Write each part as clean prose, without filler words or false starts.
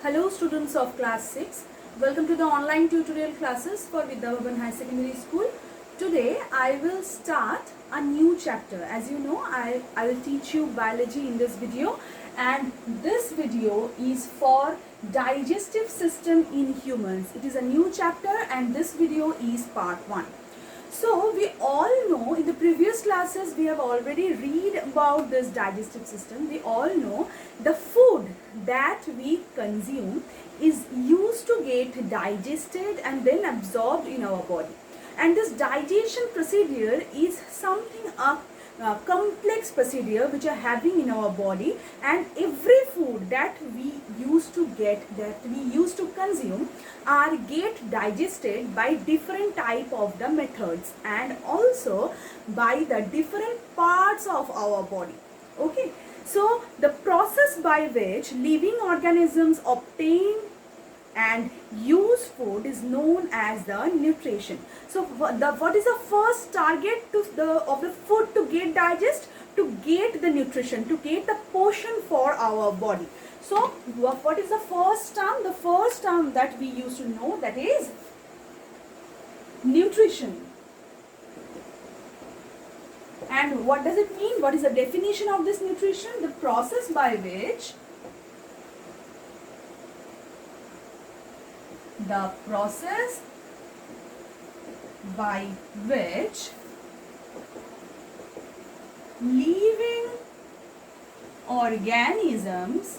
Hello students of class 6. Welcome to the online tutorial classes for Vidya Bhavan High Secondary School. Today I will start a new chapter. As you know, I will teach you biology in this video, and this video is for digestive system in humans. It is a new chapter and this video is part 1. So we all know in the previous classes we have already read about this digestive system. We all know the food that we consume is used to get digested and then absorbed in our body. And this digestion procedure is something complex procedure which are having in our body, and every food that we used to consume are get digested by different type of the methods and also by the different parts of our body. Okay, so the process by which living organisms obtain and use food is known as the nutrition. So what is the first target of the food to get digest? To get the nutrition, to get the portion for our body. So what is the first term? The first term that we used to know, that is nutrition. And what does it mean? What is the definition of this nutrition? The process by which living organisms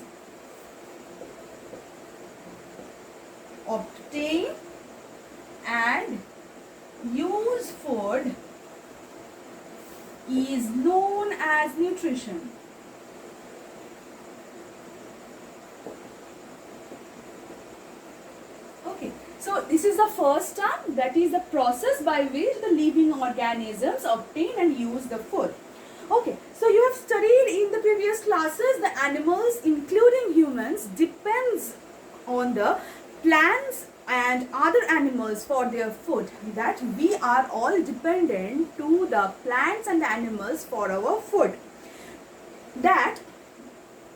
obtain and use food is known as nutrition. Okay, so this is the first term, that is the process by which the living organisms obtain and use the food. Okay, so you have studied in the previous classes the animals including humans depends on the plants and other animals for their food, that we are all dependent to the plants and animals for our food. That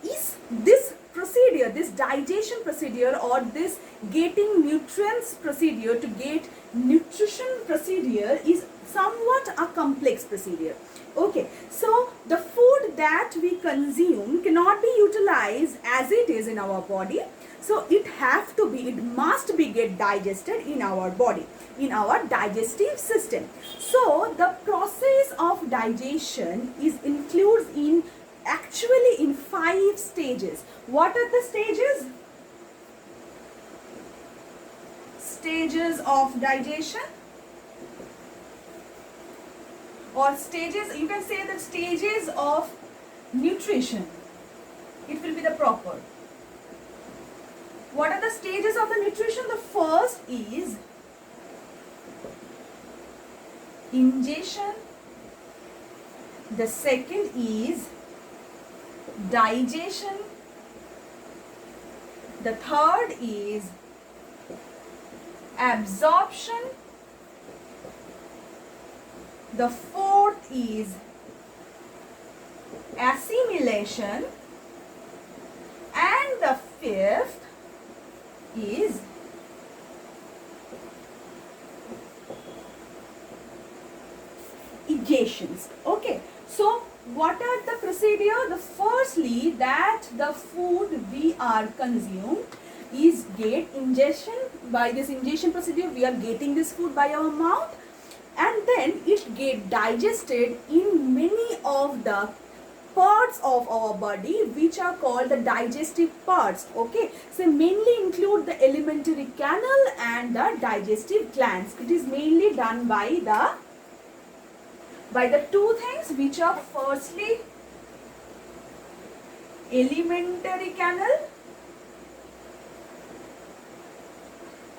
is this procedure, this digestion procedure or this getting nutrients procedure to get nutrition procedure is somewhat a complex procedure. Okay, so the food that we consume cannot be utilized as it is in our body. So it must be get digested in our body, in our digestive system. So the process of digestion includes in actually in 5 stages. What are the stages? Stages of digestion, or stages, you can say the stages of nutrition. It will be the proper. What are the stages of the nutrition? The first is ingestion. The second is digestion. The third is absorption. The fourth is assimilation, and the fifth is egestions. Okay, so what are the procedure? The firstly, that the food we are consumed is get ingestion. By this ingestion procedure we are getting this food by our mouth, and then it get digested in many of the parts of our body which are called the digestive parts. Okay, so mainly include the alimentary canal and the digestive glands. It is mainly done by the two things, which are firstly alimentary canal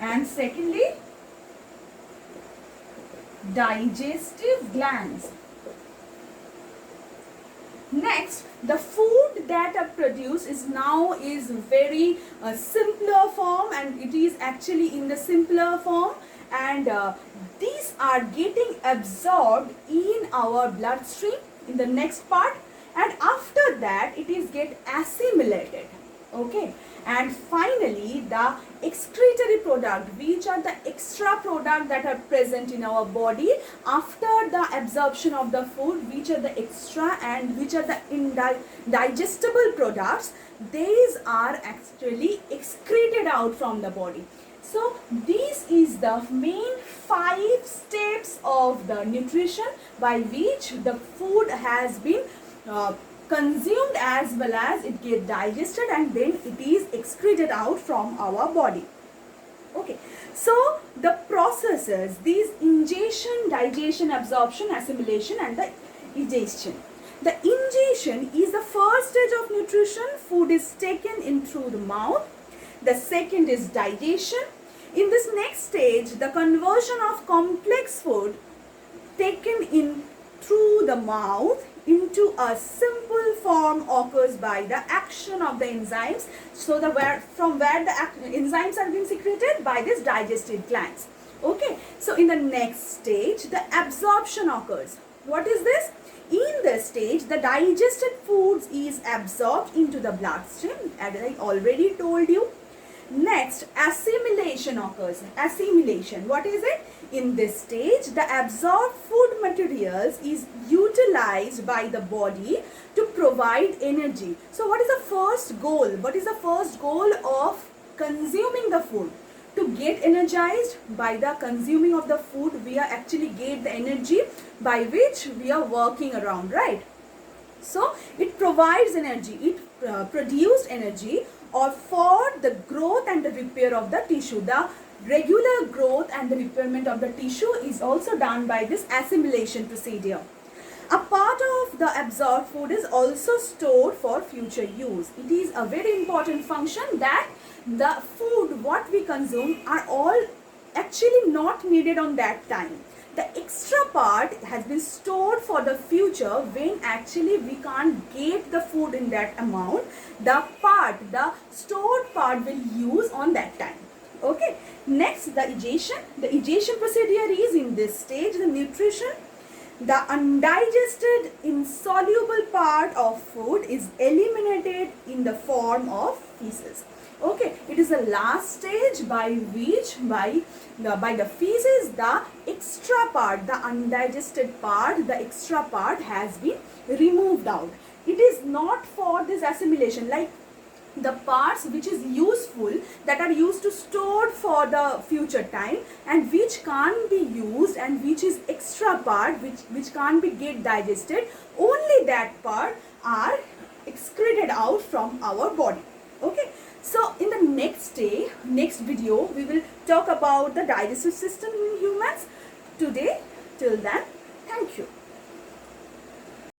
and secondly digestive glands. Next, the food that are produced is very simpler form, and it is actually in the simpler form, and these are getting absorbed in our bloodstream in the next part, and after that it is get assimilated. Okay, and finally the excretory product, which are the extra product that are present in our body after the absorption of the food, which are the extra and which are the digestible products. These are actually excreted out from the body. So this is the main 5 steps of the nutrition by which the food has been consumed as well as it gets digested and then it is excreted out from our body. Okay, so the processes, these ingestion, digestion, absorption, assimilation and the digestion. The ingestion is the first stage of nutrition. Food is taken in through the mouth. The second is digestion. In this next stage, the conversion of complex food taken in through the mouth into a simple form occurs by the action of the enzymes. So from where the enzymes are being secreted by this digestive glands. Okay, so in the next stage, the absorption occurs. What is this? In this stage, the digested foods is absorbed into the bloodstream, as I already told you. Next, assimilation occurs. Assimilation, what is it? In this stage, the absorbed food materials is utilized by the body to provide energy. So what is the first goal? What is the first goal of consuming the food? To get energized. By the consuming of the food, we are actually get the energy by which we are working around, right? So it provides energy, it produces energy or for the growth and the repair of the tissue. The regular growth and the repairment of the tissue is also done by this assimilation procedure. A part of the absorbed food is also stored for future use. It is a very important function that the food what we consume are all actually not needed on that time. The extra part has been stored for the future when actually we can't get the food in that amount. The stored part will use on that time. Okay. Next, the digestion. The digestion procedure is in this stage, the nutrition. The undigested insoluble part of food is eliminated in the form of feces. Okay, it is the last stage by which by the feces the extra part, the undigested part, the extra part has been removed out. It is not for this assimilation, like the parts which is useful, that are used to store for the future time and which can't be used and which is extra part which can't be get digested, only that part are excreted out from our body. Okay, so in the next video we will talk about the digestive system in humans. Today, till then, thank you.